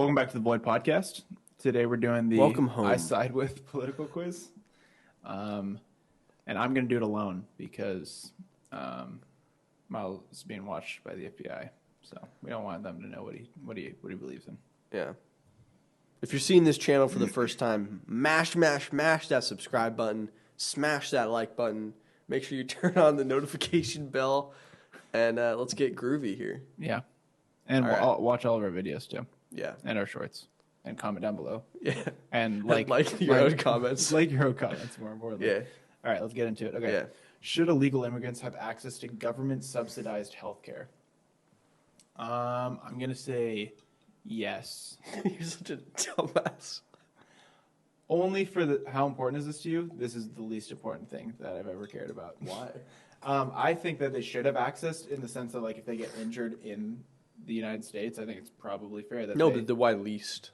Welcome back to the Void Podcast. Today we're doing the Welcome home. I Side With political quiz. And I'm going to do it alone because Miles is being watched by the FBI. So we don't want them to know what he believes in. Yeah. If you're seeing this channel for the first time, mash that subscribe button, smash that like button, make sure you turn on the notification bell, and let's get groovy here. Yeah. And watch all of our videos too. Yeah. And our shorts. And comment down below. Yeah. And like your own comments. Like your own comments, more importantly. Yeah. All right, let's get into it. Okay. Yeah. Should illegal immigrants have access to government-subsidized health care? I'm going to say yes. You're such a dumbass. Only for how important is this to you? This is the least important thing that I've ever cared about. Why? I think that they should have access in the sense that, like, if they get injured in the United States, I think it's probably fair that No, but the why least?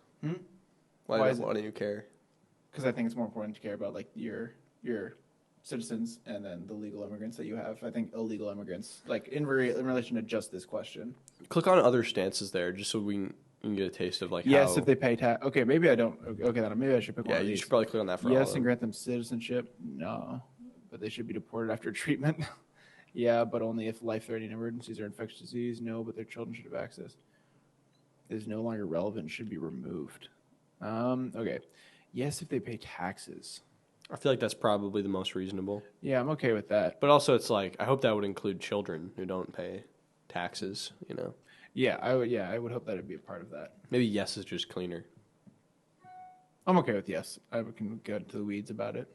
Why don't you care? Because I think it's more important to care about, like, your citizens and then the legal immigrants that you have. I think illegal immigrants, like, in relation to just this question. Click on other stances there, just so we can get a taste of, like, yes, how... if they pay tax. Okay, maybe I don't. Okay, then maybe I should pick one of Yeah, you these. should probably click on that for all Yes, of and them. grant them citizenship. No, but they should be deported after treatment. Yeah, but only if life-threatening emergencies or infectious disease. No, but their children should have access. Is no longer relevant and should be removed. Okay. Yes, if they pay taxes. I feel like that's probably the most reasonable. Yeah, I'm okay with that. But also, it's like, I hope that would include children who don't pay taxes, you know? Yeah, I would hope that would be a part of that. Maybe yes is just cleaner. I'm okay with yes. I can go into the weeds about it.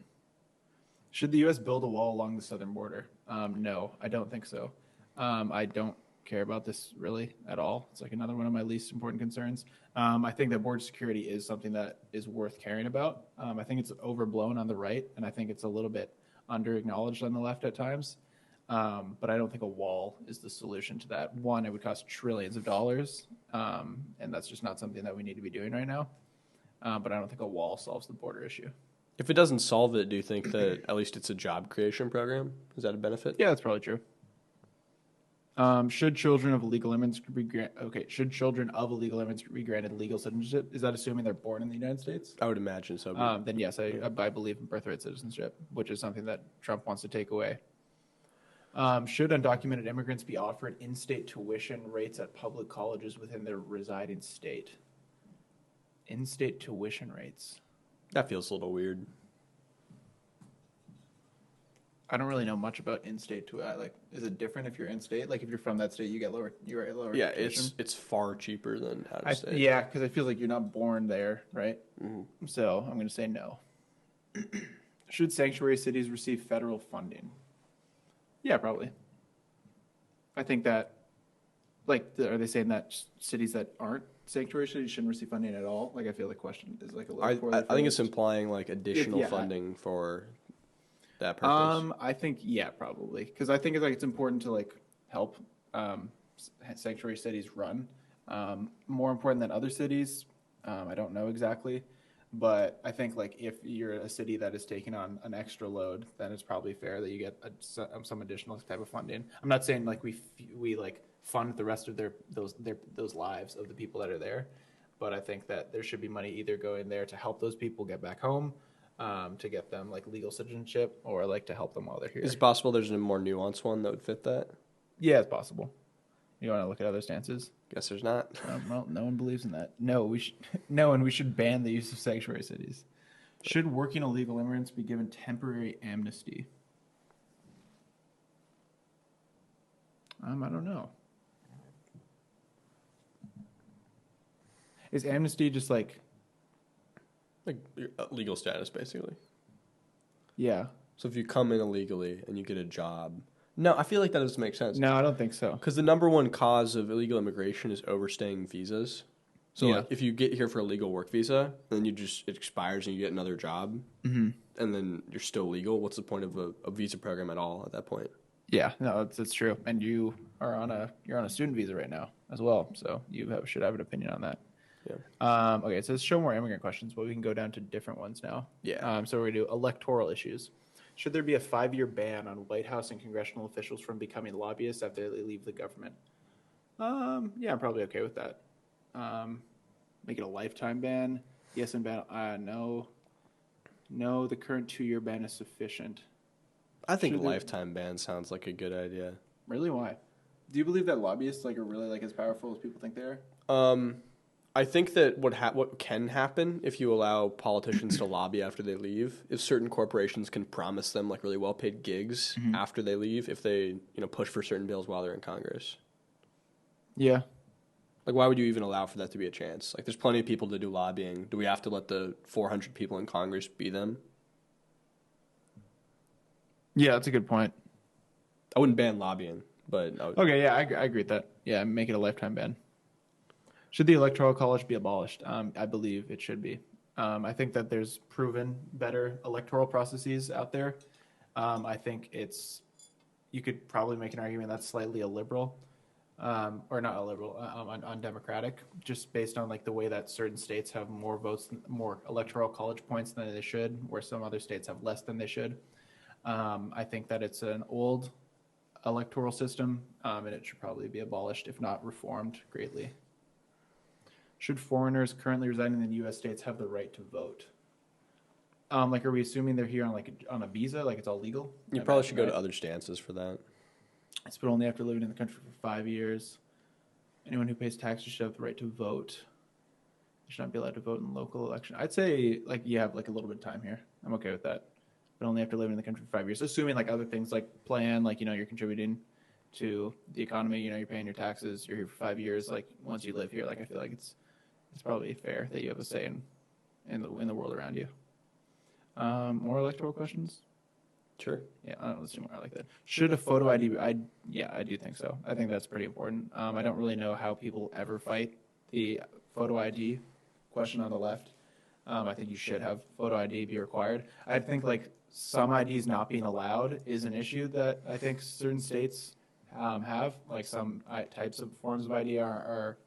Should the U.S. build a wall along the southern border? No, I don't think so. I don't care about this really at all. It's like another one of my least important concerns. I think that border security is something that is worth caring about. I think it's overblown on the right, and I think it's a little bit under-acknowledged on the left at times. But I don't think a wall is the solution to that. One, it would cost trillions of dollars, and that's just not something that we need to be doing right now. But I don't think a wall solves the border issue. If it doesn't solve it, do you think that at least it's a job creation program? Is that a benefit? Yeah, that's probably true. Should children of illegal immigrants be granted legal citizenship? Is that assuming they're born in the United States? I would imagine so. Then yes, I believe in birthright citizenship, which is something that Trump wants to take away. Should undocumented immigrants be offered in-state tuition rates at public colleges within their residing state? In-state tuition rates. That feels a little weird. I don't really know much about in-state is it different if you're in-state? Like if you're from that state, you get lower. Yeah, tuition? it's far cheaper than out of state. Yeah, because I feel like you're not born there, right? Mm-hmm. So I'm going to say no. Should sanctuary cities receive federal funding? Yeah, probably. I think that, are they saying that cities that aren't sanctuary cities shouldn't receive funding at all? Like, I feel the question is like a little. I think it's implying like additional funding for that purpose. I think probably because I think it's important to like help sanctuary cities run. More important than other cities. I don't know exactly. But I think like if you're a city that is taking on an extra load, then it's probably fair that you get some additional type of funding. I'm not saying like we like fund the rest of those lives of the people that are there, but I think that there should be money either going there to help those people get back home, to get them like legal citizenship, or like to help them while they're here. Is it possible there's a more nuanced one that would fit that? Yeah, it's possible. You want to look at other stances? Guess there's not. Well, no one believes in that. No, and we should ban the use of sanctuary cities. Should working illegal immigrants be given temporary amnesty? I don't know. Is amnesty just like your legal status, basically? Yeah. So if you come in illegally and you get a job... No, I feel like that doesn't make sense. No, I don't think so. Because the number one cause of illegal immigration is overstaying visas. So like, if you get here for a legal work visa, then it expires and you get another job, and then you're still legal. What's the point of a visa program at all at that point? Yeah, no, that's true. And you're on a student visa right now as well, so should have an opinion on that. Yeah. Okay, it says show more immigrant questions, but we can go down to different ones now. Yeah. So we're gonna do electoral issues. Should there be a 5-year ban on White House and congressional officials from becoming lobbyists after they leave the government? Yeah, I'm probably okay with that. Make it a lifetime ban. Yes, and ban. No. No, the current 2-year ban is sufficient. I think lifetime ban sounds like a good idea. Really? Why? Do you believe that lobbyists are really as powerful as people think they are? I think that what can happen if you allow politicians to lobby after they leave, if certain corporations can promise them really well paid gigs after they leave, if they push for certain bills while they're in Congress. Yeah. Why would you even allow for that to be a chance? There's plenty of people to do lobbying. Do we have to let the 400 people in Congress be them? Yeah, that's a good point. I wouldn't ban lobbying, but okay, yeah, I agree with that. Yeah, make it a lifetime ban. Should the Electoral College be abolished? I believe it should be. I think that there's proven better electoral processes out there. I think you could probably make an argument that's slightly a liberal, or not a liberal, undemocratic, just based on the way that certain states have more votes, more Electoral College points than they should, where some other states have less than they should. I think that it's an old electoral system, and it should probably be abolished, if not reformed greatly. Should foreigners currently residing in the U.S. states have the right to vote? Are we assuming they're here on a visa, it's all legal? You probably should go to other stances for that. It's but only after living in the country for 5 years. Anyone who pays taxes should have the right to vote. You should not be allowed to vote in local election. I'd say you have a little bit of time here. I'm okay with that, but only after living in the country for 5 years. Assuming other things plan, you're contributing to the economy. You're paying your taxes. You're here for 5 years. Once you live here, I feel like it's probably fair that you have a say in the world around you. More electoral questions? Sure. Yeah, let's do more. I like that. Should a photo ID? I do think so. I think that's pretty important. I don't really know how people ever fight the photo ID question on the left. I think you should have photo ID be required. I think some IDs not being allowed is an issue that I think certain states have. Some types of forms of ID aren't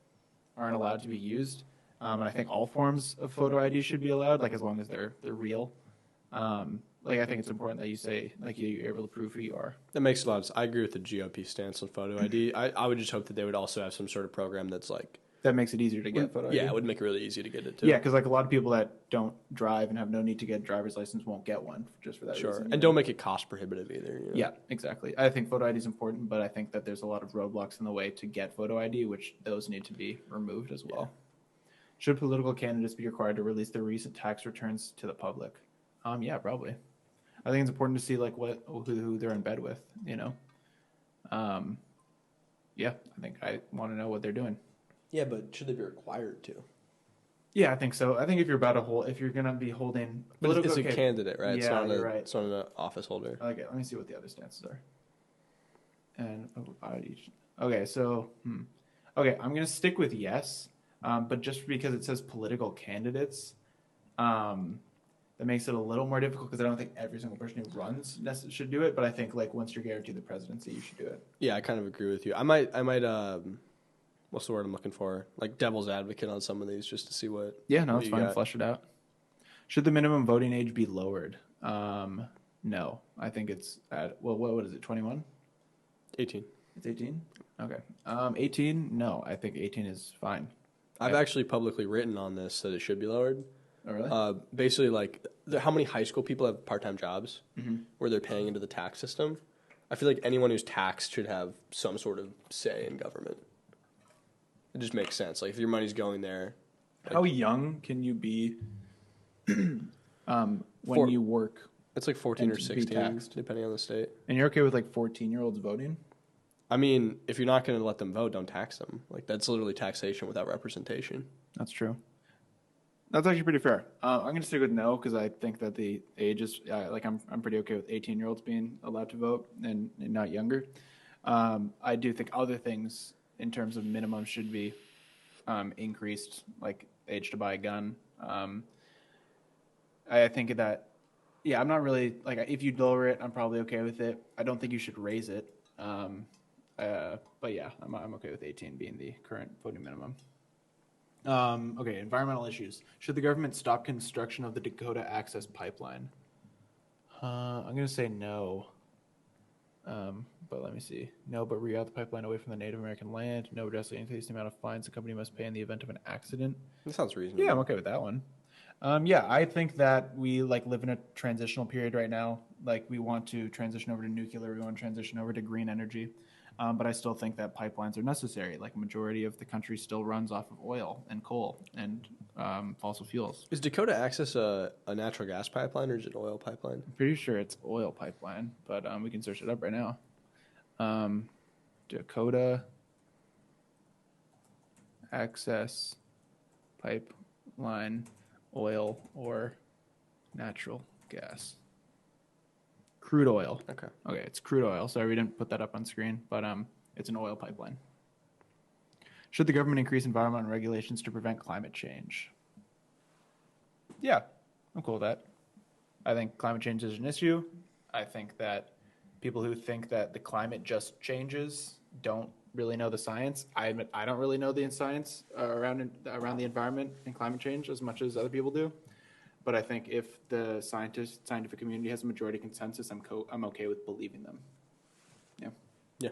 allowed to be used. And I think all forms of photo ID should be allowed, as long as they're real. I think it's important that you say you're able to prove who you are. That makes a lot of sense. I agree with the GOP stance on photo ID. I would just hope that they would also have some sort of program that's that makes it easier to get photo ID. Yeah, it would make it really easy to get it too. Yeah, because a lot of people that don't drive and have no need to get a driver's license won't get one just for that reason. Sure, and don't make it cost prohibitive either. Yeah, exactly. I think photo ID is important, but I think that there's a lot of roadblocks in the way to get photo ID, which those need to be removed as well. Should political candidates be required to release their recent tax returns to the public? Yeah, probably. I think it's important to see who they're in bed with. Yeah, I think I want to know what they're doing. Yeah, but should they be required to? Yeah, I think so. I think if you're gonna be holding, but it's a candidate, right? Yeah, you're right. It's not an office holder. Okay, let me see what the other stances are. And okay, so okay, I'm gonna stick with yes. But just because it says political candidates, that makes it a little more difficult because I don't think every single person who runs should do it. But I think once you're guaranteed the presidency, you should do it. Yeah, I kind of agree with you. I might what's the word I'm looking for? Devil's advocate on some of these just to see what. Yeah, no, it's fine. Flesh it out. Should the minimum voting age be lowered? No, I think it's at what is it? 21? 18. It's 18. Okay. 18. No, I think 18 is fine. I've actually publicly written on this that it should be lowered. Oh, really? Basically, how many high school people have part-time jobs where they're paying into the tax system? I feel like anyone who's taxed should have some sort of say in government. It just makes sense. If your money's going there. How young can you be when you work? It's 14 or 16, depending on the state. And you're okay with 14-year-olds voting? I mean, if you're not going to let them vote, don't tax them. That's literally taxation without representation. That's true. That's actually pretty fair. I'm going to stick with no because I think that the age is I'm pretty okay with 18-year-olds being allowed to vote and not younger. I do think other things in terms of minimum should be increased, like age to buy a gun. I think that, yeah, I'm not really if you lower it, I'm probably okay with it. I don't think you should raise it. But yeah, I'm okay with 18 being the current voting minimum. Okay, environmental issues. Should the government stop construction of the Dakota Access Pipeline? I'm going to say no. But let me see. No, but reroute the pipeline away from the Native American land. No, drastically increase the amount of fines the company must pay in the event of an accident. That sounds reasonable. Yeah, I'm okay with that one. Yeah, I think that we like live in a transitional period right now. Like we want to transition over to nuclear, we want to transition over to green energy. But I still think that pipelines are necessary. Like majority of the country still runs off of oil and coal and fossil fuels. Is Dakota Access a natural gas pipeline or is it an oil pipeline? I'm pretty sure it's oil pipeline, but we can search it up right now. Dakota Access Pipeline, oil or natural gas. Crude oil. Okay. Okay, it's crude oil. Sorry, we didn't put that up on screen, but it's an oil pipeline. Should the government increase environmental regulations to prevent climate change? Yeah, I'm cool with that. I think climate change is an issue. I think that people who think that the climate just changes don't really know the science. I admit I don't really know the science around the environment and climate change as much as other people do. But I think if the scientific community has a majority consensus, I'm okay with believing them. Yeah. Yeah,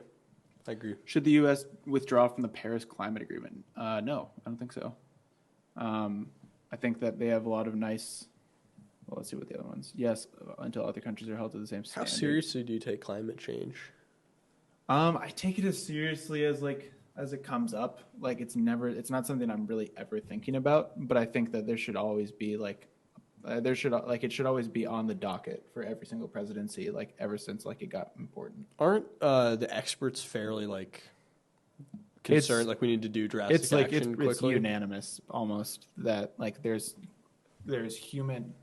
I agree. Should the U.S. withdraw from the Paris Climate Agreement? No, I don't think so. I think that they have a lot of nice. Well, let's see what the other ones. Yes, until other countries are held to the same standard. How seriously do you take climate change? I take it as seriously as it comes up. Like it's not something I'm really ever thinking about. But I think that there should always be it should always be on the docket for every single presidency, like ever since like it got important. Aren't the experts fairly concerned? Like we need to do drastic action quickly. It's unanimous almost that like there's human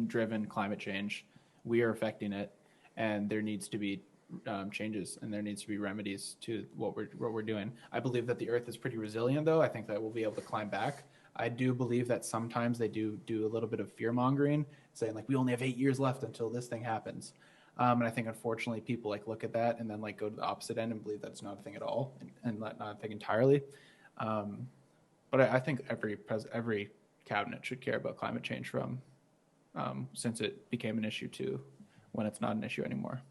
driven climate change. We are affecting it, and there needs to be changes, and there needs to be remedies to what we're doing. I believe that the Earth is pretty resilient, though. I think that we'll be able to climb back. I do believe that sometimes they do a little bit of fear mongering, saying like we only have 8 years left until this thing happens. And I think unfortunately people like look at that and then like go to the opposite end and believe that's not a thing at all and not a thing entirely. But I think every cabinet should care about climate change from since it became an issue to when it's not an issue anymore.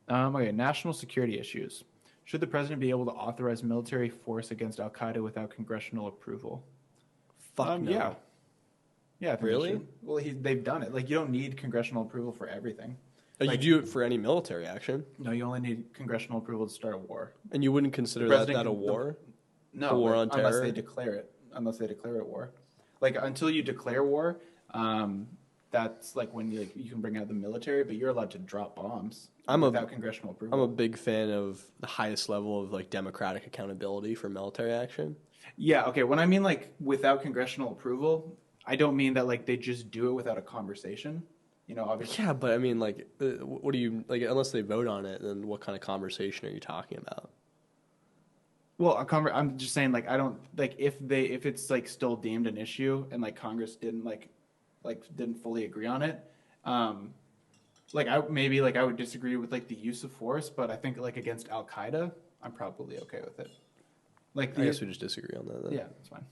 Okay, national security issues. Should the president be able to authorize military force against Al Qaeda without congressional approval? Fuck no. Yeah. Yeah. I think Really? Well, they've done it. Like you don't need congressional approval for everything. You do it for any military action, No, you only need congressional approval to start a war. and you wouldn't consider that a war? No, A war on unless terror? they declare it. Unless they declare a war. Like until you declare war, that's like when you can bring out the military, but you're allowed to drop bombs without congressional approval. I'm a big fan of the highest level of like democratic accountability for military action. Yeah, okay. When I mean like without congressional approval, I don't mean that like they just do it without a conversation. You know, obviously. Yeah, but I mean, like, what do you like? Unless they vote on it, then what kind of conversation are you talking about? Well, I'm just saying like I don't like if it's like still deemed an issue and like Congress didn't didn't fully agree on it. Like I would disagree with like the use of force, but I think like against Al Qaeda, I'm probably okay with it. Like I guess we just disagree on that then. Yeah, that's fine.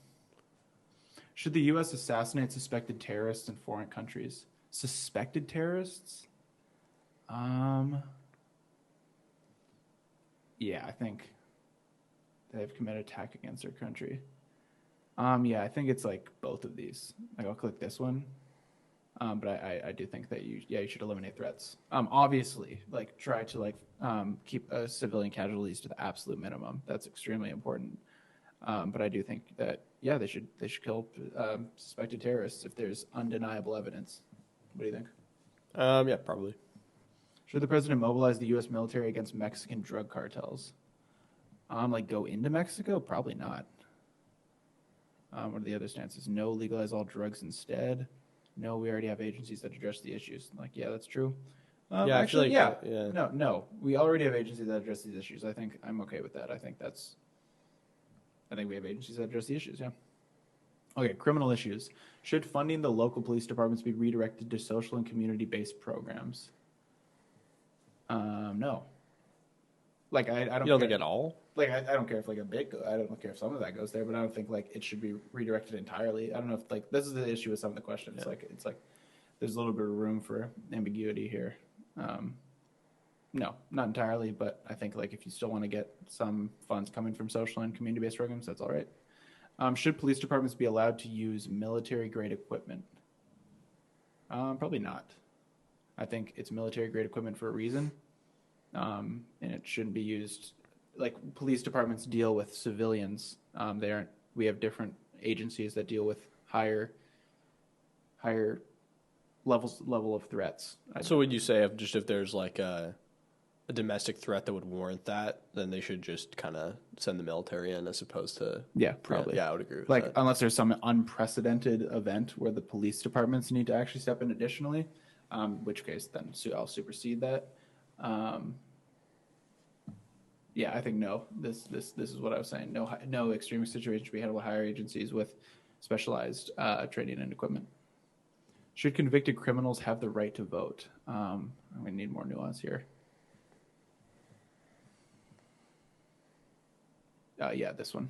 Should the U.S. assassinate suspected terrorists in foreign countries? Suspected terrorists? Yeah, I think they've committed attack against their country. Yeah, I think it's like both of these. Like I'll click this one. But I do think that you should eliminate threats. Obviously, like try to keep civilian casualties to the absolute minimum. That's extremely important. But I do think that they should kill suspected terrorists if there's undeniable evidence. What do you think? Yeah, probably. Should the president mobilize the U.S. military against Mexican drug cartels? Like go into Mexico? Probably not. What are the other stances? No, legalize all drugs instead. No, we already have agencies that address the issues. Like, yeah, that's true. Yeah, actually, yeah. yeah. No, we already have agencies that address these issues. I think I'm okay with that. I think we have agencies that address the issues. Yeah. Okay, criminal issues. Should funding the local police departments be redirected to social and community-based programs? No. Like I don't. You don't think at all? Like I don't care if like a bit. I don't care if some of that goes there, but I don't think like it should be redirected entirely. I don't know if like this is the issue with some of the questions. Yeah. It's like there's a little bit of room for ambiguity here. No, not entirely, but I think like if you still want to get some funds coming from social and community-based programs, that's all right. Should police departments be allowed to use military-grade equipment? Probably not. I think it's military-grade equipment for a reason, and it shouldn't be used. Like police departments deal with civilians. They aren't. We have different agencies that deal with higher level of threats. So would you say if there's like a domestic threat that would warrant that, then they should just kind of send the military in as opposed to probably. Yeah, I would agree with like that. Unless there's some unprecedented event where the police departments need to actually step in additionally, which case then I'll supersede that. I think no. This is what I was saying. No extreme situation should be handled by higher agencies with specialized training and equipment. Should convicted criminals have the right to vote? I'm going to need more nuance here. This one.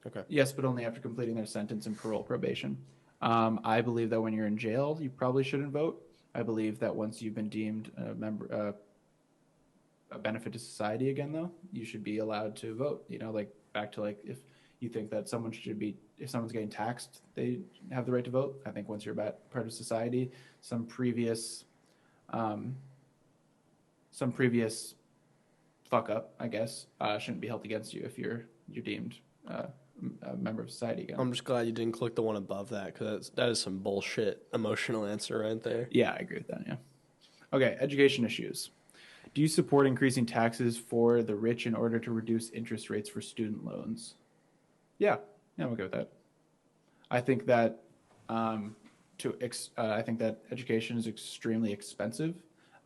Okay. Yes, but only after completing their sentence and parole probation. I believe that when you're in jail, you probably shouldn't vote. I believe that once you've been deemed a benefit to society again, though, you should be allowed to vote. Like back to like if you think that if someone's getting taxed, they have the right to vote. I think once you're part of society, some previous fuck up, I guess, shouldn't be held against you if you're deemed a member of society again. I'm just glad you didn't click the one above that because that is some bullshit emotional answer right there. Yeah, I agree with that. Yeah. Okay, education issues. Do you support increasing taxes for the rich in order to reduce interest rates for student loans? Yeah, I'm okay with that. I think that I think that education is extremely expensive.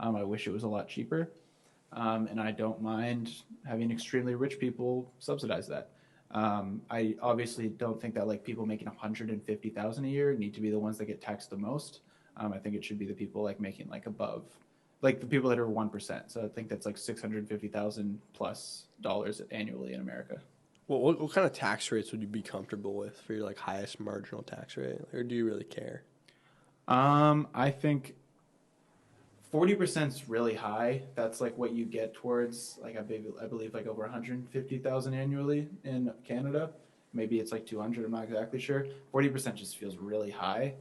I wish it was a lot cheaper. And I don't mind having extremely rich people subsidize that. I obviously don't think that like people making $150,000 a year need to be the ones that get taxed the most. I think it should be the people like making like above, like the people that are 1%. So I think that's like $650,000 plus annually in America. Well, what kind of tax rates would you be comfortable with for your like highest marginal tax rate, or do you really care? I think 40% is really high. That's like what you get towards like I believe like over 150,000 annually in Canada. Maybe it's like 200. I'm not exactly sure. 40% just feels really high.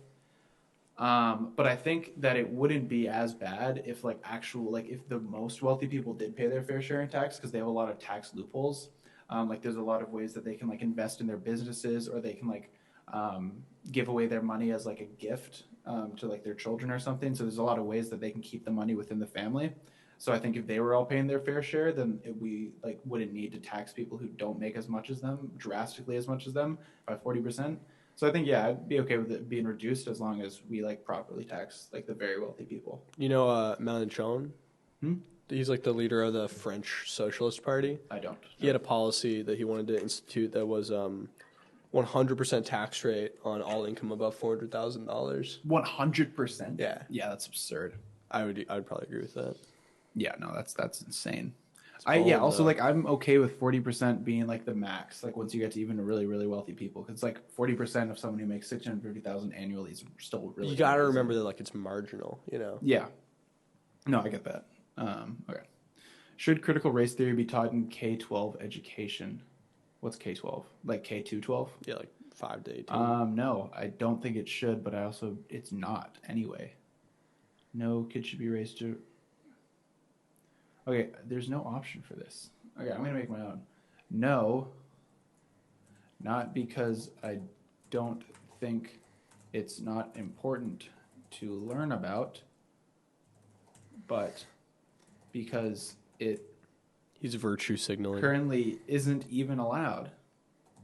But I think that it wouldn't be as bad if if the most wealthy people did pay their fair share in tax because they have a lot of tax loopholes. Like there's a lot of ways that they can like invest in their businesses or they can like give away their money as like a gift to like their children or something. So there's a lot of ways that they can keep the money within the family. So I think if they were all paying their fair share, then we like wouldn't need to tax people who don't make as much as them, drastically as much as them, by 40%. So I think I'd be okay with it being reduced as long as we like properly tax like the very wealthy people. You know Mélenchon? He's like the leader of the French Socialist Party. I don't. He had a policy that he wanted to institute that was 100% tax rate on all income above $400,000. 100%? Yeah. Yeah, that's absurd. I would probably agree with that. Yeah, no, that's insane. Also like I'm okay with 40% being like the max. Like once you get to even really really wealthy people, because like 40% of someone who makes 650,000 annually is still really. You got to remember that like it's marginal, you know. Yeah. No, I get that. Okay. Should critical race theory be taught in K-12 education? What's K-12? Like K-2-12? Yeah, like 5 to 18. No, I don't think it should, but it's not anyway. No kid should be raised to. Okay, there's no option for this. Okay, I'm going to make my own. No, not because I don't think it's not important to learn about, but because it He's virtue signaling. currently isn't even allowed,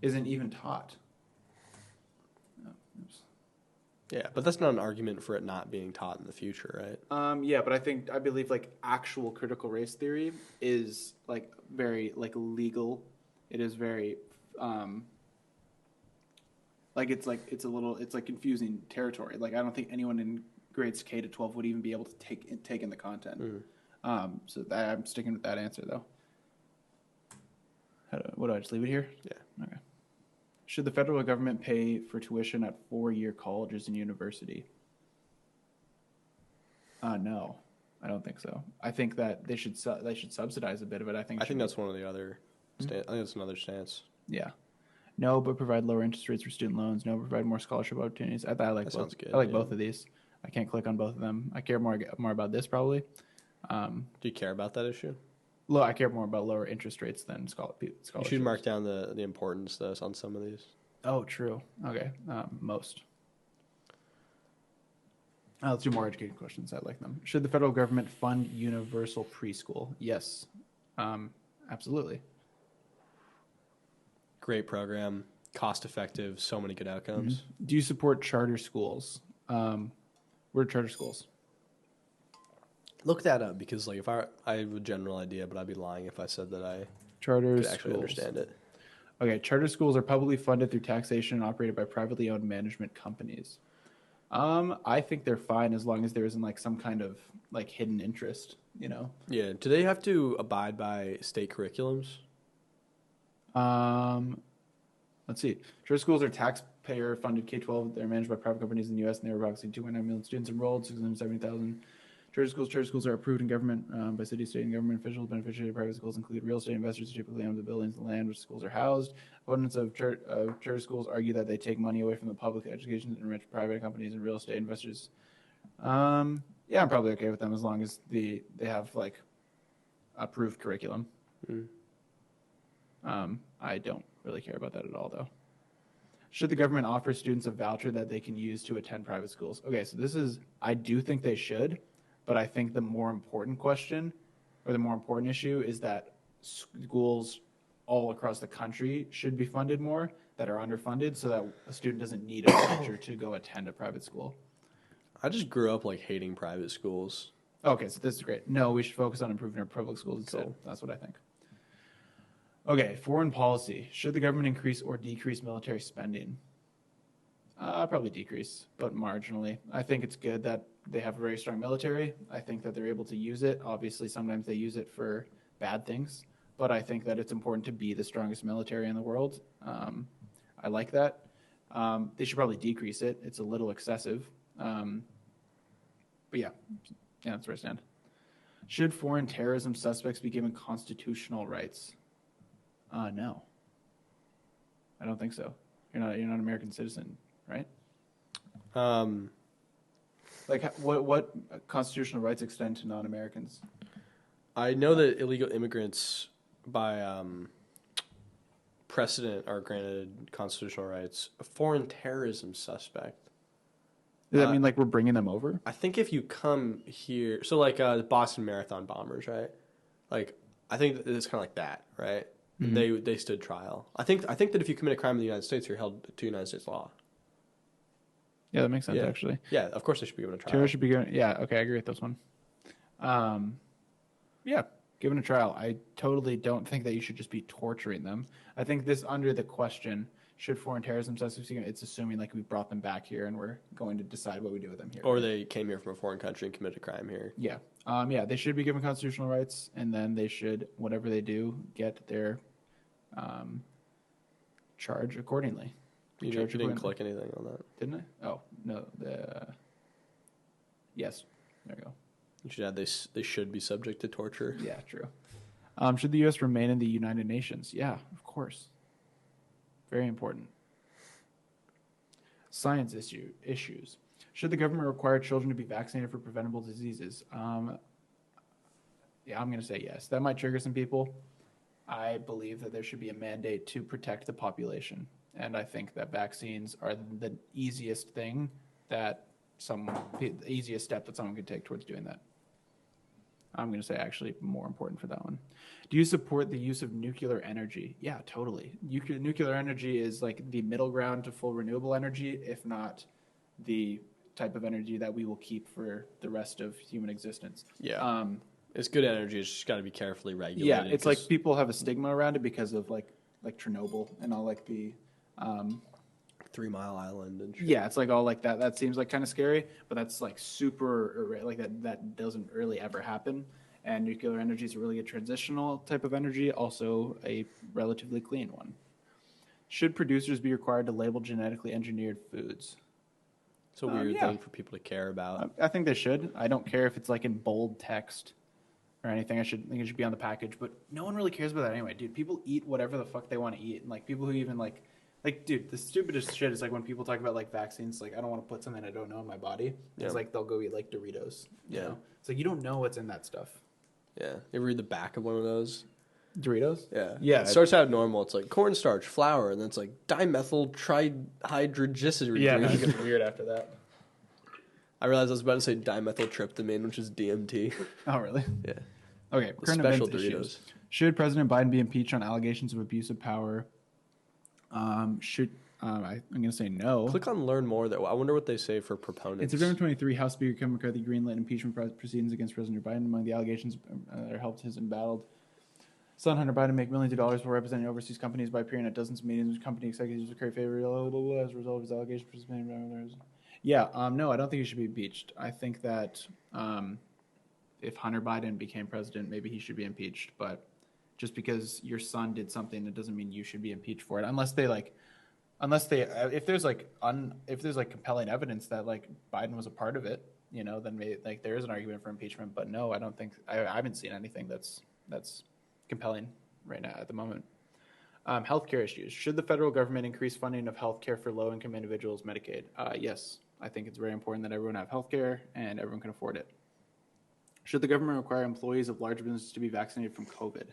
isn't even taught. Oh, oops. Yeah, but that's not an argument for it not being taught in the future, right? Yeah, but I believe like actual critical race theory is like very like legal. It is very it's like confusing territory. Like I don't think anyone in grades K to 12 would even be able to take in the content. So I'm sticking with that answer though. What do I just leave it here? Yeah. Okay. Should the federal government pay for tuition at 4-year colleges and university? No. I don't think so. I think that they should subsidize a bit of it. I think. I think that's one of the other. I think that's another stance. Yeah. No, but provide lower interest rates for student loans. No, provide more scholarship opportunities. I like That both. sounds good, I like yeah. both of these. I can't click on both of them. I care more about this probably. Do you care about that issue? I care more about lower interest rates than scholarships. You should mark down the importance though on some of these. Oh, true. Okay, most. Let's do more educated questions. I like them. Should the federal government fund universal preschool? Yes, absolutely. Great program, cost effective, so many good outcomes. Do you support charter schools? What are charter schools? Look that up because like if I have a general idea, but I'd be lying if I said that I Charter could schools. actually understand it. Okay, charter schools are publicly funded through taxation and operated by privately owned management companies. I think they're fine as long as there isn't like some kind of like hidden interest, you know. Yeah. Do they have to abide by state curriculums? Let's see. Charter schools are taxpayer-funded K-12. They're managed by private companies in the U.S. and there are approximately 2.9 million students enrolled, 670,000. Charter schools are approved in government by city, state, and government officials. Beneficiaries of private schools include real estate investors who typically own the buildings and land which schools are housed. Opponents of charter schools argue that they take money away from the public education and enrich private companies and real estate investors. Yeah, I'm probably okay with them as long as they have like approved curriculum. I don't really care about that at all, though. Should the government offer students a voucher that they can use to attend private schools? Okay, so I do think they should, but I think the more important question or the more important issue is that schools all across the country should be funded more that are underfunded so that a student doesn't need a voucher to go attend a private school. I just grew up like hating private schools. Okay, so this is great. No, we should focus on improving our public schools instead. Cool. That's what I think. Okay, foreign policy. Should the government increase or decrease military spending? Probably decrease, but marginally. I think it's good that they have a very strong military. I think that they're able to use it. Obviously, sometimes they use it for bad things, but I think that it's important to be the strongest military in the world. I like that. They should probably decrease it. It's a little excessive. But yeah, that's where I stand. Should foreign terrorism suspects be given constitutional rights? No. I don't think so. You're not an American citizen, right? Like what constitutional rights extend to non-Americans? I know that illegal immigrants by precedent are granted constitutional rights. A foreign terrorism suspect. Does that mean like we're bringing them over? I think if you come here, so like the Boston Marathon bombers, right? Like I think it's kind of like that, right? Mm-hmm. They stood trial. I think that if you commit a crime in the United States, you're held to United States law. Yeah, that makes sense actually. Yeah, of course they should be given a trial. Terrorists should be given. Yeah, okay, I agree with this one. Yeah, given a trial. I totally don't think that you should just be torturing them. I think this under the question. Should foreign terrorism suspects, it's assuming like we brought them back here and we're going to decide what we do with them here. Or they came here from a foreign country and committed a crime here. Yeah. Yeah, they should be given constitutional rights, and then they should, whatever they do, get their charge accordingly. You didn't click anything on that. Didn't I? Oh, no. Yes. There we go. You should add they should be subject to torture. Yeah, true. Should the U.S. remain in the United Nations? Yeah, of course. Very important. Science issues. Should the government require children to be vaccinated for preventable diseases? Yeah, I'm going to say yes. That might trigger some people. I believe that there should be a mandate to protect the population. And I think that vaccines are the easiest thing the easiest step that someone could take towards doing that. I'm going to say actually more important for that one. Do you support the use of nuclear energy? Yeah, totally. Nuclear energy is like the middle ground to full renewable energy, if not the type of energy that we will keep for the rest of human existence. Yeah. It's good energy. It's just got to be carefully regulated. Yeah, it's like people have a stigma around it because of like Chernobyl and all like the 3 Mile Island and shit. Yeah, it's like all like that. That seems like kind of scary, but that's like super like that doesn't really ever happen. And nuclear energy is a really good transitional type of energy, also a relatively clean one. Should producers be required to label genetically engineered foods? It's a weird Yeah. thing for people to care about. I think they should. I don't care if it's like in bold text or anything. I think it should be on the package, but no one really cares about that anyway, dude. People eat whatever the fuck they want to eat, and like people who even like, dude, the stupidest shit is like when people talk about like vaccines. Like, I don't want to put something I don't know in my body. Yeah. It's like they'll go eat like Doritos. You Yeah. know? It's like you don't know what's in that stuff. Yeah. You ever read the back of one of those? Doritos? Yeah. Yeah. It starts out normal. It's like cornstarch, flour, and then it's like dimethyl trihydrogesyridine. Yeah, man, it gets weird after that. I realized I was about to say dimethyltryptamine, which is DMT. Oh, really? Yeah. Okay, The current special events Doritos. issues. Should President Biden be impeached on allegations of abuse of power? I'm going to say no. Click on learn more, though. I wonder what they say for proponents. In September 23, House Speaker Kevin McCarthy greenlit impeachment proceedings against President Biden. Among the allegations that helped his embattled son Hunter Biden make millions of dollars for representing overseas companies by appearing at dozens of meetings with company executives with curry favor as a result of his allegations. Yeah, no, I don't think he should be impeached. I think that if Hunter Biden became president, maybe he should be impeached. But just because your son did something, it doesn't mean you should be impeached for it, unless if there's like compelling evidence that like Biden was a part of it, you know, then maybe, like there is an argument for impeachment. But no, I don't think I haven't seen anything that's compelling right now at the moment. Healthcare issues. Should the federal government increase funding of healthcare for low-income individuals, Medicaid? Yes, I think it's very important that everyone have healthcare and everyone can afford it. Should the government require employees of large businesses to be vaccinated from COVID?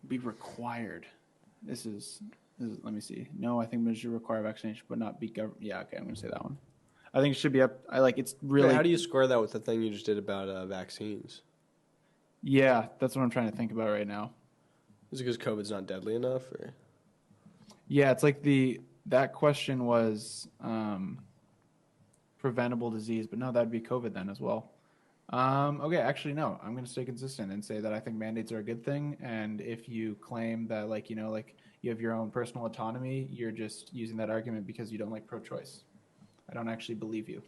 Be required. This is. Let me see. No, I think it should require vaccination, but not be government. Yeah, okay, I'm going to say that one. I think it should be up. It's really. Wait, how do you square that with the thing you just did about vaccines? Yeah, that's what I'm trying to think about right now. Is it because COVID's not deadly enough, or? Yeah, it's like that question was preventable disease, but no, that'd be COVID then as well. Okay, actually no, I'm going to stay consistent and say that I think mandates are a good thing, and if you claim that like you have your own personal autonomy, you're just using that argument because you don't like pro-choice. I don't actually believe you.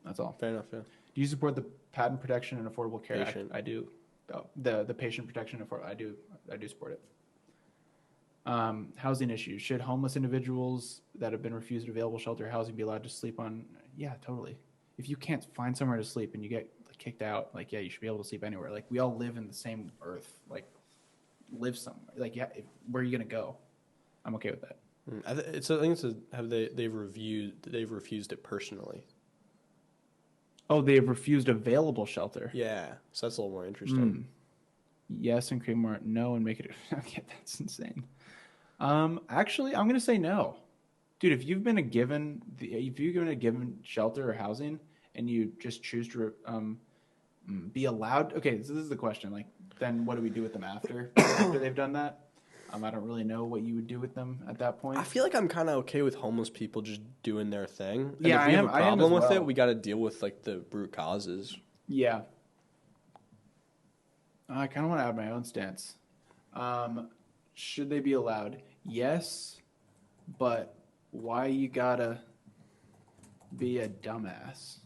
That's all. Fair enough, yeah. Do you support the Patent Protection and Affordable Care Patient. Act? I do. Oh, the patient protection I do support it. Housing issues. Should homeless individuals that have been refused available shelter or housing be allowed to sleep on? Yeah, totally. If you can't find somewhere to sleep and you get kicked out, like, yeah, you should be able to sleep anywhere. Like, we all live in the same earth. Like, live somewhere. Like, yeah, where are you gonna go? I'm okay with that. They've refused it personally. Oh, they've refused available shelter. Yeah, so that's a little more interesting. Yes, and create more. No, and make it. Okay, that's insane. Actually, I'm gonna say no, dude. If you've been given shelter or housing, and you just choose to be allowed. Okay, so this is the question. Like, then what do we do with them after they've done that? I don't really know what you would do with them at that point. I feel like I'm kind of okay with homeless people just doing their thing. And yeah, if we have a problem with well. it, we got to deal with like the root causes. Yeah. I kind of want to add my own stance. Should they be allowed? Yes, but why you gotta be a dumbass?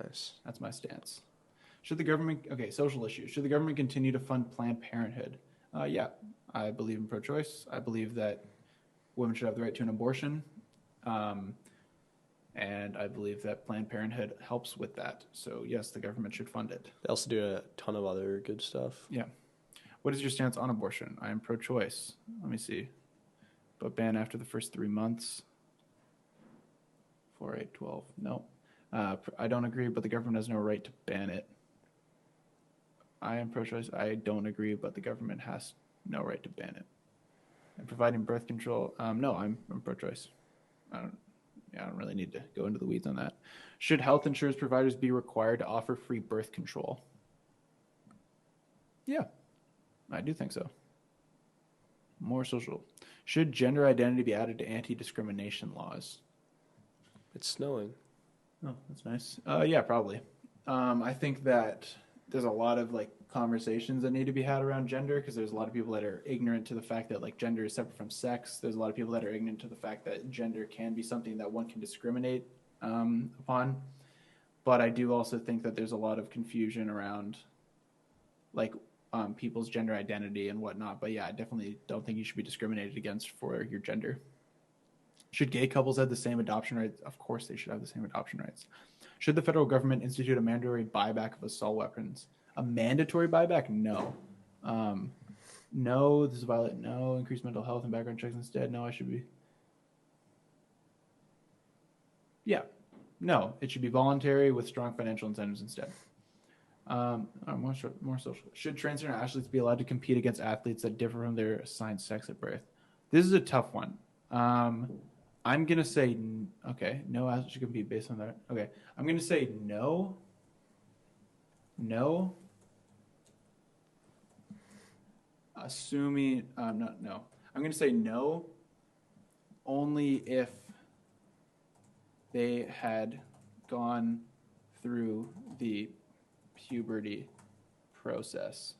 Nice. That's my stance. Should the government... Okay, social issues. Should the government continue to fund Planned Parenthood? Yeah, I believe in pro-choice. I believe that women should have the right to an abortion. And I believe that Planned Parenthood helps with that. So, yes, the government should fund it. They also do a ton of other good stuff. Yeah. What is your stance on abortion? I am pro-choice. Let me see. But ban after the first 3 months. 4, 8, 12. No. I don't agree, but the government has no right to ban it. I am pro-choice. I don't agree, but the government has no right to ban it. And providing birth control. No, I'm pro-choice. I don't really need to go into the weeds on that. Should health insurance providers be required to offer free birth control? Yeah, I do think so. More social. Should gender identity be added to anti-discrimination laws? It's snowing. Oh, that's nice. Yeah, probably. I think that there's a lot of like conversations that need to be had around gender because there's a lot of people that are ignorant to the fact that like gender is separate from sex. There's a lot of people that are ignorant to the fact that gender can be something that one can discriminate upon. But I do also think that there's a lot of confusion around like people's gender identity and whatnot. But yeah, I definitely don't think you should be discriminated against for your gender. Should gay couples have the same adoption rights? Of course they should have the same adoption rights. Should the federal government institute a mandatory buyback of assault weapons? A mandatory buyback? No. No, this is violent. No, increase mental health and background checks instead. No, I should be. Yeah. No, it should be voluntary with strong financial incentives instead. More social. Should transgender athletes be allowed to compete against athletes that differ from their assigned sex at birth? This is a tough one. I'm gonna say okay. No athlete should compete based on that. Okay, I'm gonna say no. No. Assuming not no. I'm gonna say no. Only if they had gone through the puberty process,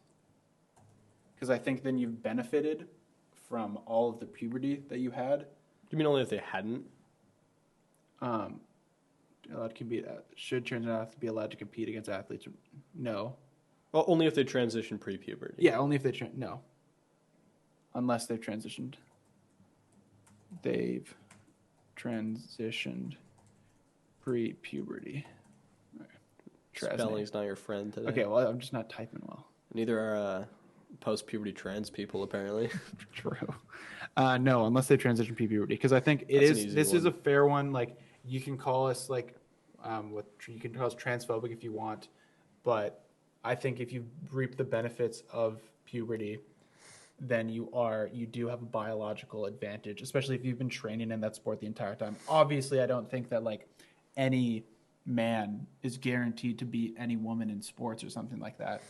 because I think then you've benefited from all of the puberty that you had. You mean only if they hadn't? Allowed to compete. Should transgender athletes be allowed to compete against athletes? No. Well, only if they transition pre-puberty. Yeah, only if they no. Unless they've transitioned. They've transitioned pre-puberty. Right. Spelling's not your friend today. Okay, well, I'm just not typing well. Neither are post-puberty trans people, apparently. True. No, unless they transition pre-puberty, because I think this is a fair one. Like, you can call us you can call us transphobic if you want, but I think if you reap the benefits of puberty, then you do have a biological advantage, especially if you've been training in that sport the entire time. Obviously, I don't think that like any man is guaranteed to beat any woman in sports or something like that.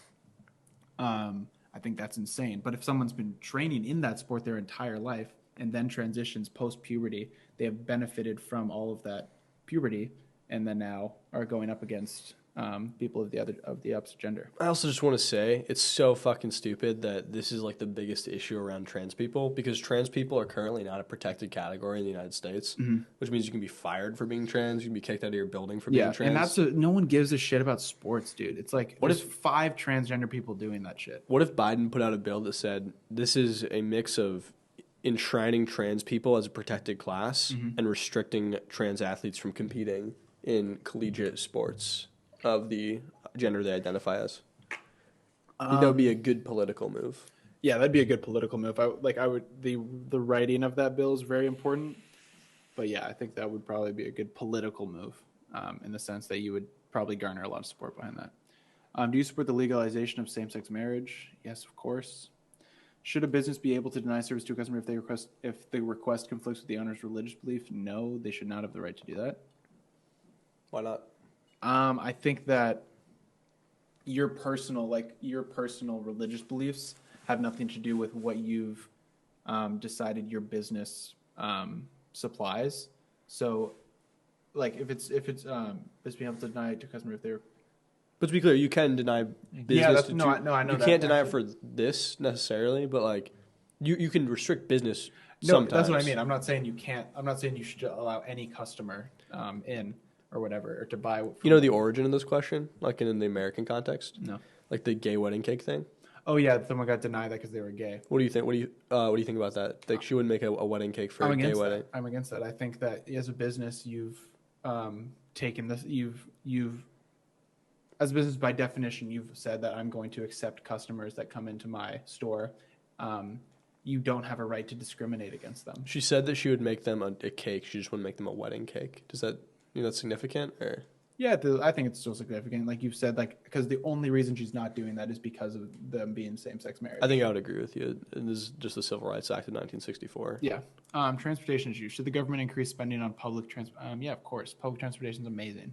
I think that's insane. But if someone's been training in that sport their entire life and then transitions post-puberty, they have benefited from all of that puberty and then now are going up against people of the opposite gender. I also just want to say it's so fucking stupid that this is like the biggest issue around trans people, because trans people are currently not a protected category in the United States, which means you can be fired for being trans, you can be kicked out of your building for being trans. And no one gives a shit about sports, dude. It's like there's 5 transgender people doing that shit. What if Biden put out a bill that said this is a mix of enshrining trans people as a protected class and restricting trans athletes from competing in collegiate sports of the gender they identify as? I think that would be a good political move. Yeah, that'd be a good political move. The writing of that bill is very important, but yeah, I think that would probably be a good political move, in the sense that you would probably garner a lot of support behind that. Do you support the legalization of same-sex marriage? Yes, of course. Should a business be able to deny service to a customer if the request conflicts with the owner's religious belief? No, they should not have the right to do that. Why not? I think that your personal religious beliefs have nothing to do with what you've decided your business supplies. So, like, if it's being able to deny it to a customer if they're. But to be clear, you can deny business. Yeah, I know. You can't deny it for this necessarily, but like, you can restrict business. No, sometimes. That's what I mean. I'm not saying you can't. I'm not saying you should allow any customer in. Or whatever, or to buy. You know the origin of this question, like in the American context? No. Like the gay wedding cake thing? Oh yeah, someone got denied that because they were gay. What do you think? What do you think about that? Like she wouldn't make a wedding cake for a gay wedding. I'm against that. I think that as a business, you've taken this. You've as a business by definition, you've said that I'm going to accept customers that come into my store. You don't have a right to discriminate against them. She said that she would make them a cake. She just wouldn't make them a wedding cake. Does that? You know, that's significant, or? Yeah, I think it's still significant. Like you've said, like because the only reason she's not doing that is because of them being same-sex marriage. I think I would agree with you. This is just the Civil Rights Act of 1964. Yeah. Transportation issues. Should the government increase spending on public transport? Yeah, of course. Public transportation is amazing,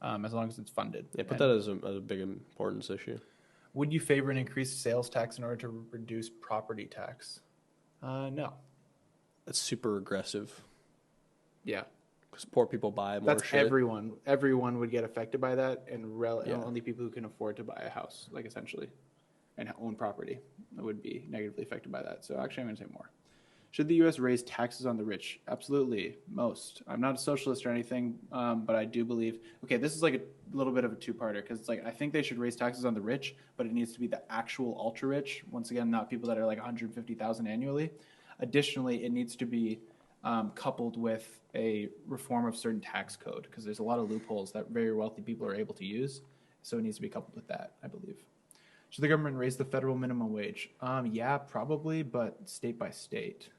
as long as it's funded. Yeah, put that as a big importance issue. Would you favor an increased sales tax in order to reduce property tax? No. That's super regressive. Yeah. Because poor people buy more That's shit. everyone. Everyone would get affected by that, and only people who can afford to buy a house, like essentially, and own property, would be negatively affected by that. So actually, I'm going to say more. Should the U.S. raise taxes on the rich? Absolutely, most. I'm not a socialist or anything, but I do believe. Okay, this is like a little bit of a two-parter because it's like I think they should raise taxes on the rich, but it needs to be the actual ultra-rich. Once again, not people that are like 150,000 annually. Additionally, it needs to be coupled with a reform of certain tax code, because there's a lot of loopholes that very wealthy people are able to use. So it needs to be coupled with that, I believe. Should the government raise the federal minimum wage? Yeah, probably, but state by state.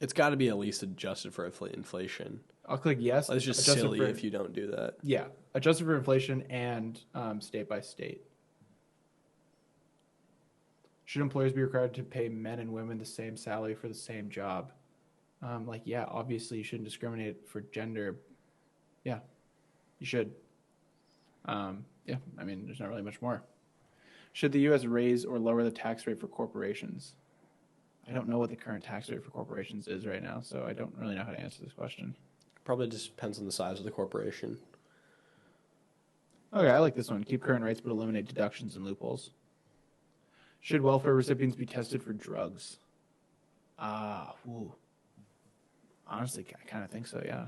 It's got to be at least adjusted for inflation. I'll click yes. It's just silly if you don't do that. Yeah, adjusted for inflation and state by state. Should employers be required to pay men and women the same salary for the same job? Yeah, obviously you shouldn't discriminate for gender. Yeah, you should. Yeah, I mean, there's not really much more. Should the U.S. raise or lower the tax rate for corporations? I don't know what the current tax rate for corporations is right now, so I don't really know how to answer this question. Probably just depends on the size of the corporation. Okay, I like this one. Keep current rates but eliminate deductions and loopholes. Should welfare recipients be tested for drugs? Honestly, I kind of think so, yeah.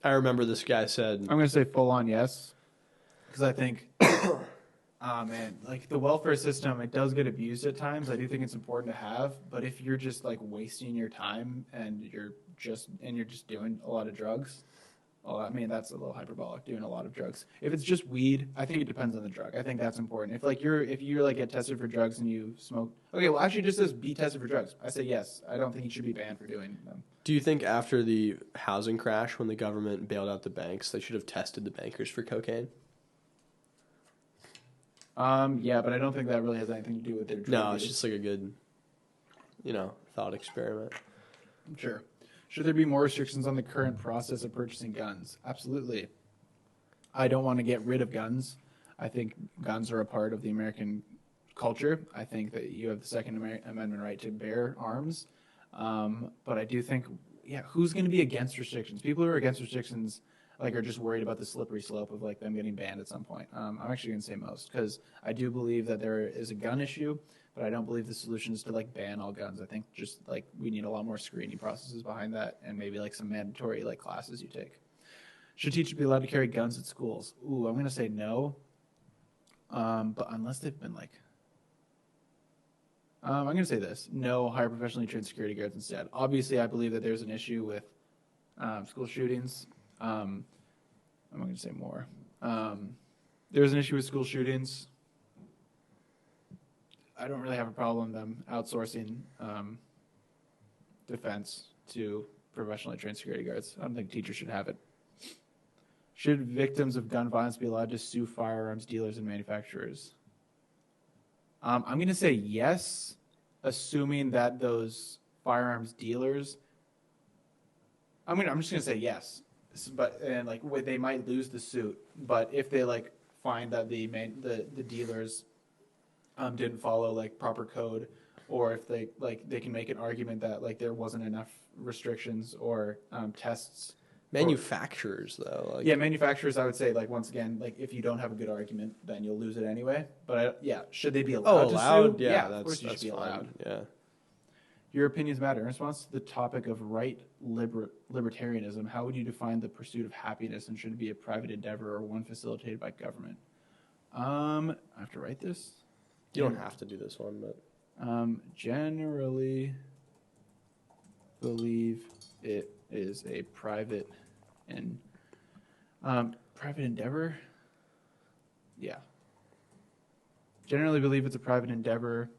I remember this guy said... I'm going to say full on yes, because I think, man, like the welfare system, it does get abused at times. I do think it's important to have, but if you're just like wasting your time and you're just doing a lot of drugs, well, I mean, that's a little hyperbolic, doing a lot of drugs. If it's just weed, I think it depends on the drug. I think that's important. If you like get tested for drugs and you smoke, okay, well, actually, just says be tested for drugs. I say yes. I don't think you should be banned for doing them. Do you think after the housing crash, when the government bailed out the banks, they should have tested the bankers for cocaine? Yeah, but I don't think that really has anything to do with their drug No, use. it's just like a good, thought experiment. Sure. Should there be more restrictions on the current process of purchasing guns? Absolutely. I don't want to get rid of guns. I think guns are a part of the American culture. I think that you have the Second Amendment right to bear arms. But I do think, who's going to be against restrictions? People who are against restrictions are just worried about the slippery slope of them getting banned at some point. I'm actually going to say most, because I do believe that there is a gun issue, but I don't believe the solution is to ban all guns. I think just we need a lot more screening processes behind that, and maybe some mandatory classes you take. Should teachers be allowed to carry guns at schools? Ooh, I'm going to say no. But unless they've been I'm going to say this. No, hire professionally trained security guards instead. Obviously, I believe that there's an issue with school shootings. I'm going to say more. There's an issue with school shootings. I don't really have a problem them outsourcing defense to professionally trained security guards. I don't think teachers should have it. Should victims of gun violence be allowed to sue firearms dealers and manufacturers? I'm going to say yes, assuming that those firearms dealers. I'm just going to say yes, but they might lose the suit. But if they find that the dealers didn't follow proper code, or if they can make an argument that there wasn't enough restrictions or tests. Manufacturers, though. Manufacturers, I would say, once again, if you don't have a good argument, then you'll lose it anyway. But, should they be allowed to sue? Yeah, of course you should be allowed. Yeah. Your opinions matter. In response to the topic of right libertarianism, how would you define the pursuit of happiness, and should it be a private endeavor or one facilitated by government? I have to write this? You don't have to do this one, but... Generally believe it is a private endeavor. Yeah. Generally believe it's a private endeavor.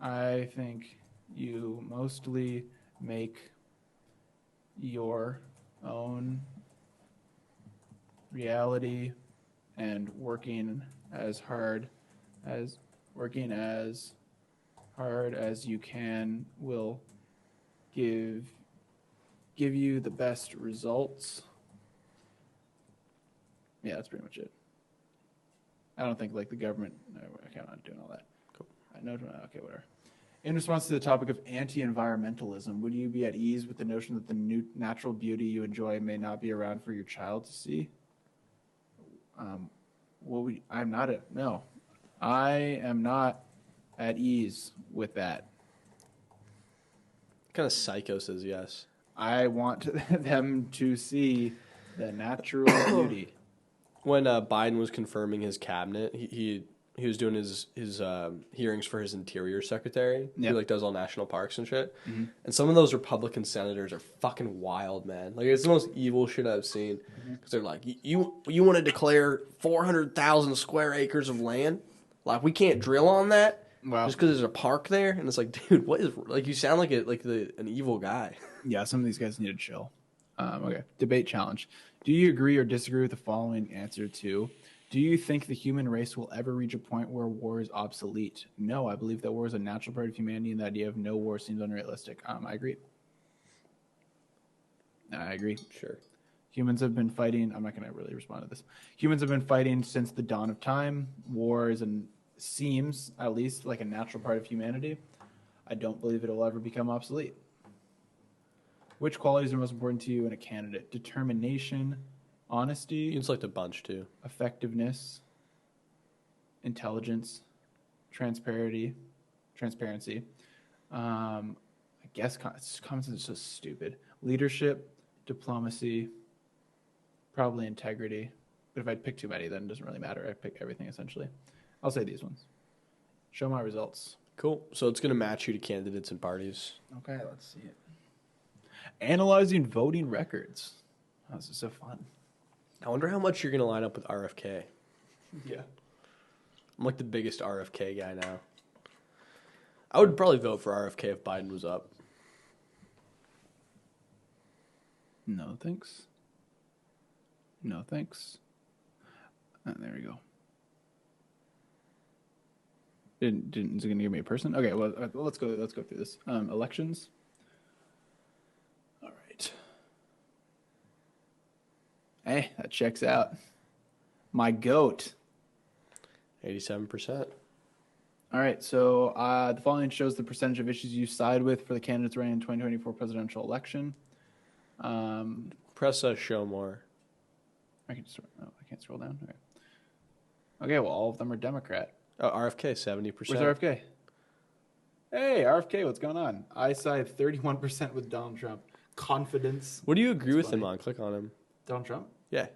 I think you mostly make your own reality, and working as hard as you can will give you the best results. Yeah, that's pretty much it. I don't think the government. No, I'm not doing all that. Cool. Okay, whatever. In response to the topic of anti-environmentalism, would you be at ease with the notion that the new natural beauty you enjoy may not be around for your child to see? I'm not no. I am not at ease with that. Kind of psycho says yes. I want them to see the natural beauty. When Biden was confirming his cabinet, he was doing his hearings for his interior secretary, Yep. who like does all national parks and shit. Mm-hmm. And some of those Republican senators are fucking wild, man. Like it's the most evil shit I've seen. Because they're like, you want to declare 400,000 square acres of land? Like we can't drill on that Wow. just because there's a park there. And it's like, dude, what is like? You sound like an evil guy. Yeah, some of these guys need to chill. Okay, debate challenge. Do you agree or disagree with the following answer to? Do you think the human race will ever reach a point where war is obsolete? No, I believe that war is a natural part of humanity, and the idea of no war seems unrealistic. I agree. I agree. Sure. Humans have been fighting. I'm not going to really respond to this. Humans have been fighting since the dawn of time. War seems, at least, like a natural part of humanity. I don't believe it will ever become obsolete. Which qualities are most important to you in a candidate? Determination, honesty. You can select a bunch too. Effectiveness, intelligence, transparency. I guess common sense is so stupid. Leadership, diplomacy, probably integrity. But if I pick too many, then it doesn't really matter. I pick everything essentially. I'll say these ones. Show my results. Cool. So it's going to match you to candidates and parties. Okay, let's see it. Analyzing voting records. Oh, this is so fun. I wonder how much you're going to line up with RFK. Yeah. I'm like the biggest RFK guy now. I would probably vote for RFK if Biden was up. No thanks. No thanks. There we go. Is it going to give me a person? Okay, well, let's go through this. Elections. All right. Hey, that checks out. My goat. 87%. All right, so the following shows the percentage of issues you side with for the candidates running in 2024 presidential election. Press show more. I can't scroll down. Okay, well, all of them are Democrat. Oh, RFK, 70%. Where's RFK? Hey, RFK, what's going on? I side 31% with Donald Trump. Confidence. What do you agree with him on? Click on him. Donald Trump? Yeah.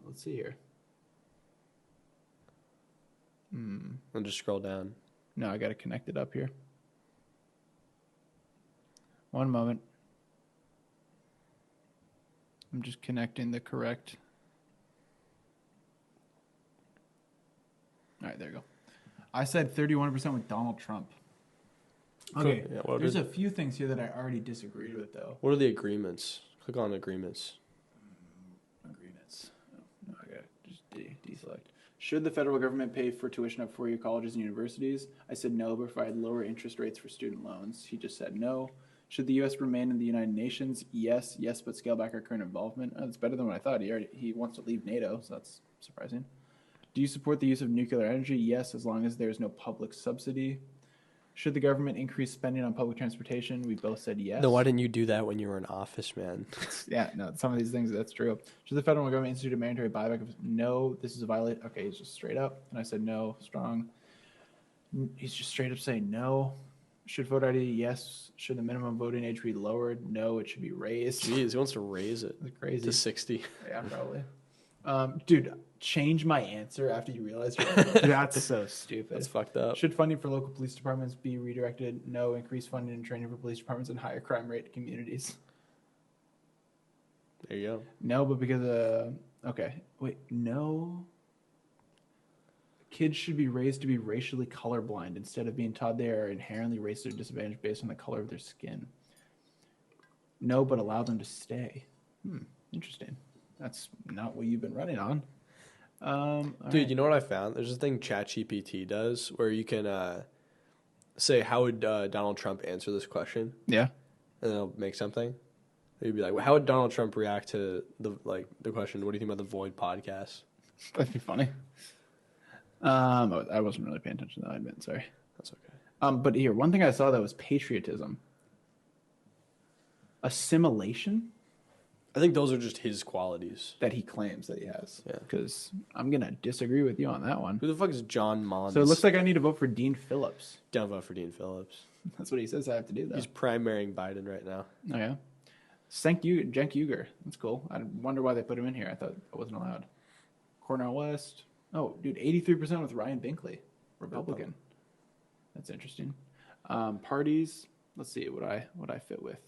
Let's see here. And just scroll down. No, I got to connect it up here. One moment. I'm just connecting the correct. All right, there you go. I said 31% with Donald Trump. Okay, Yeah, there's a few things here that I already disagreed with, though. What are the agreements? Click on agreements. Agreements. No, I got to just deselect. Should the federal government pay for tuition at four-year colleges and universities? I said no, but provide lower interest rates for student loans. He just said no. Should the U.S. remain in the United Nations? Yes, but scale back our current involvement. Oh, that's better than what I thought. He wants to leave NATO, so that's surprising. Do you support the use of nuclear energy? Yes, as long as there is no public subsidy. Should the government increase spending on public transportation? We both said yes. No, why didn't you do that when you were in office, man? Yeah, no, some of these things, that's true. Should the federal government institute a mandatory buyback? No, this is a violation. Okay, he's just straight up. And I said no, strong. He's just straight up saying no. Should voter ID? Yes. Should the minimum voting age be lowered? No, it should be raised. Jeez, he wants to raise it Crazy. to 60. Yeah, probably. Dude, change my answer after you realize that's so stupid. That's fucked up. Should funding for local police departments be redirected? No. Increase funding and training for police departments in higher crime rate communities. There you go. No, but because okay, wait, no. Kids should be raised to be racially colorblind instead of being taught they are inherently racist or disadvantaged based on the color of their skin. No, but allow them to stay. Interesting. That's not what you've been running on. Dude, right. You know what I found? There's a thing ChatGPT does where you can say, how would Donald Trump answer this question? Yeah. And it'll make something. You'd be like, well, how would Donald Trump react to the question, what do you think about the Void podcast? That'd be funny. I wasn't really paying attention to that, I admit. Sorry. That's okay. But here, one thing I saw that was patriotism. Assimilation? I think those are just his qualities. That he claims that he has. Yeah. Because I'm going to disagree with you on that one. Who the fuck is John Mons? So it looks like I need to vote for Dean Phillips. Don't vote for Dean Phillips. That's what he says I have to do, though. He's primarying Biden right now. Oh, yeah? Cenk Uygur. That's cool. I wonder why they put him in here. I thought I wasn't allowed. Cornel West. Oh, dude, 83% with Ryan Binkley, Republican. That's interesting. Parties. Let's see what I fit with.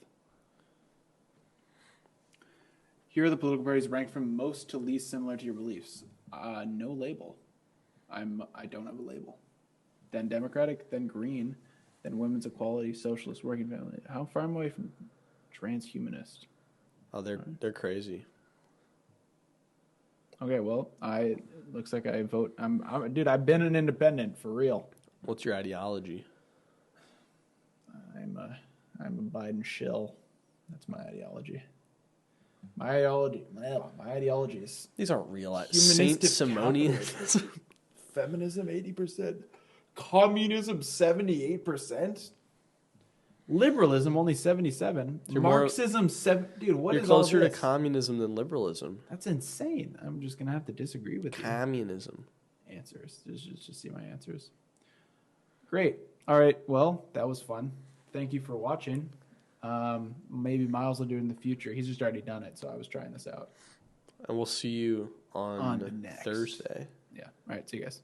Here are the political parties ranked from most to least similar to your beliefs. No label. I don't have a label. Then Democratic, then Green, then Women's Equality, Socialist, Working Family. How far am I away from Transhumanist? Oh, they're crazy. Okay, well, looks like I vote. Dude, I've been an independent for real. What's your ideology? I'm a Biden shill. That's my ideology. My ideology is These aren't real. Saint Simonians. Feminism 80%. Communism 78%. Liberalism only 77. You're Marxism 7. Dude, what You're is all closer to this? communism than liberalism. That's insane. I'm just gonna have to disagree with communism. Answers. Just see my answers. Great. All right. Well, that was fun. Thank you for watching. Maybe Miles will do it in the future. He's just already done it, so I was trying this out. And we'll see you on the next Thursday. Yeah. All right. See you guys.